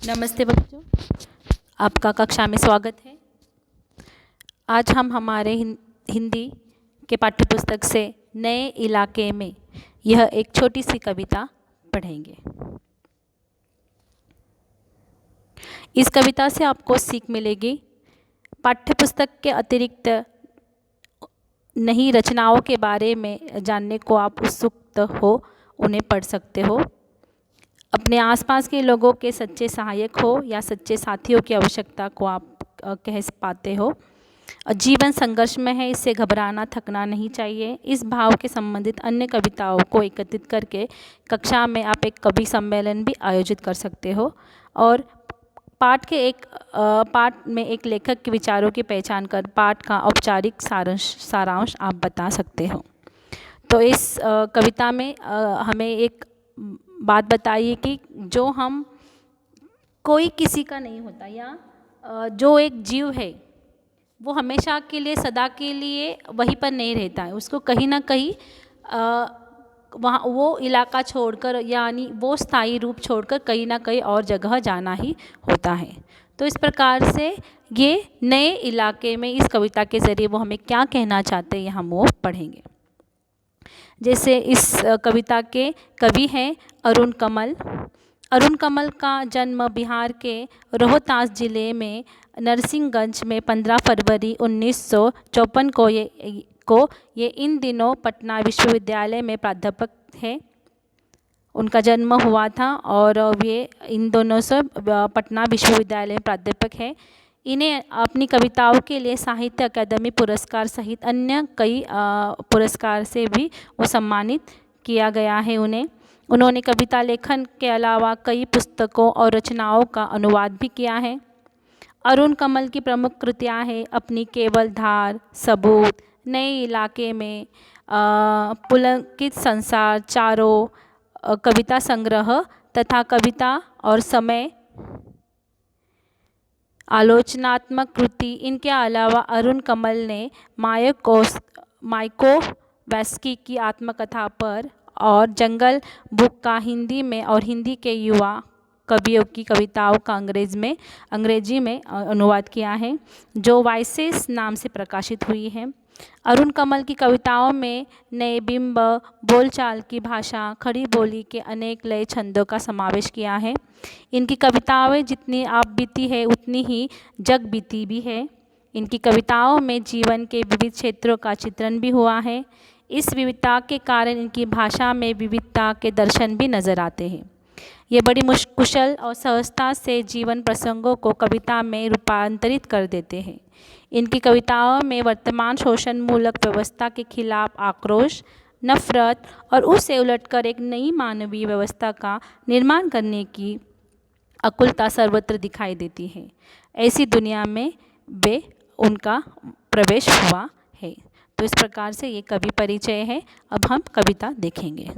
नमस्ते बच्चों, आपका कक्षा में स्वागत है। आज हम हमारे हिंदी के पाठ्यपुस्तक से नए इलाके में यह एक छोटी सी कविता पढ़ेंगे। इस कविता से आपको सीख मिलेगी। पाठ्यपुस्तक के अतिरिक्त नई रचनाओं के बारे में जानने को आप उत्सुक हो, उन्हें पढ़ सकते हो। अपने आसपास के लोगों के सच्चे सहायक हो या सच्चे साथियों की आवश्यकता को आप कह पाते हो। जीवन संघर्ष में है, इससे घबराना थकना नहीं चाहिए। इस भाव के संबंधित अन्य कविताओं को एकत्रित करके कक्षा में आप एक कवि सम्मेलन भी आयोजित कर सकते हो और पाठ में एक लेखक के विचारों की पहचान कर पाठ का औपचारिक सारांश आप बता सकते हो। तो इस कविता में हमें एक बात बताइए कि जो हम कोई किसी का नहीं होता या जो एक जीव है वो हमेशा के लिए सदा के लिए वहीं पर नहीं रहता है। उसको कहीं ना कहीं वहाँ वो इलाका छोड़कर यानी वो स्थायी रूप छोड़कर कहीं ना कहीं और जगह जाना ही होता है। तो इस प्रकार से ये नए इलाके में इस कविता के ज़रिए वो हमें क्या कहना चाहते हैं हम वो पढ़ेंगे। जैसे इस कविता के कवि हैं अरुण कमल। अरुण कमल का जन्म बिहार के रोहतास जिले में नरसिंहगंज में 15 फरवरी 1954 को ये इन दिनों पटना विश्वविद्यालय में प्राध्यापक हैं। उनका जन्म हुआ था और ये इन दोनों से पटना विश्वविद्यालय में प्राध्यापक हैं। इन्हें अपनी कविताओं के लिए साहित्य अकादमी पुरस्कार सहित अन्य कई पुरस्कार से भी वो सम्मानित किया गया है उन्होंने कविता लेखन के अलावा कई पुस्तकों और रचनाओं का अनुवाद भी किया है। अरुण कमल की प्रमुख कृतियाँ हैं अपनी केवल धार, सबूत, नए इलाके में, पुलकित संसार, चारों, कविता संग्रह तथा कविता और समय, आलोचनात्मक कृति। इनके अलावा अरुण कमल ने मायाकोव्स्की की आत्मकथा पर और जंगल बुक का हिंदी में और हिंदी के युवा कवियों की कविताओं का अंग्रेजी में अनुवाद किया है, जो वॉइसेस नाम से प्रकाशित हुई है। अरुण कमल की कविताओं में नए बिंब, बोलचाल की भाषा, खड़ी बोली के अनेक लय छंदों का समावेश किया है। इनकी कविताएं जितनी आप बीती है उतनी ही जग बीती भी है। इनकी कविताओं में जीवन के विविध क्षेत्रों का चित्रण भी हुआ है। इस विविधता के कारण इनकी भाषा में विविधता के दर्शन भी नज़र आते हैं। ये बड़ी कुशल और सहजता से जीवन प्रसंगों को कविता में रूपांतरित कर देते हैं। इनकी कविताओं में वर्तमान शोषणमूलक व्यवस्था के खिलाफ आक्रोश, नफरत और उससे उलटकर एक नई मानवीय व्यवस्था का निर्माण करने की आकुलता सर्वत्र दिखाई देती है। ऐसी दुनिया में उनका प्रवेश हुआ है। तो इस प्रकार से ये कवि परिचय है। अब हम कविता देखेंगे।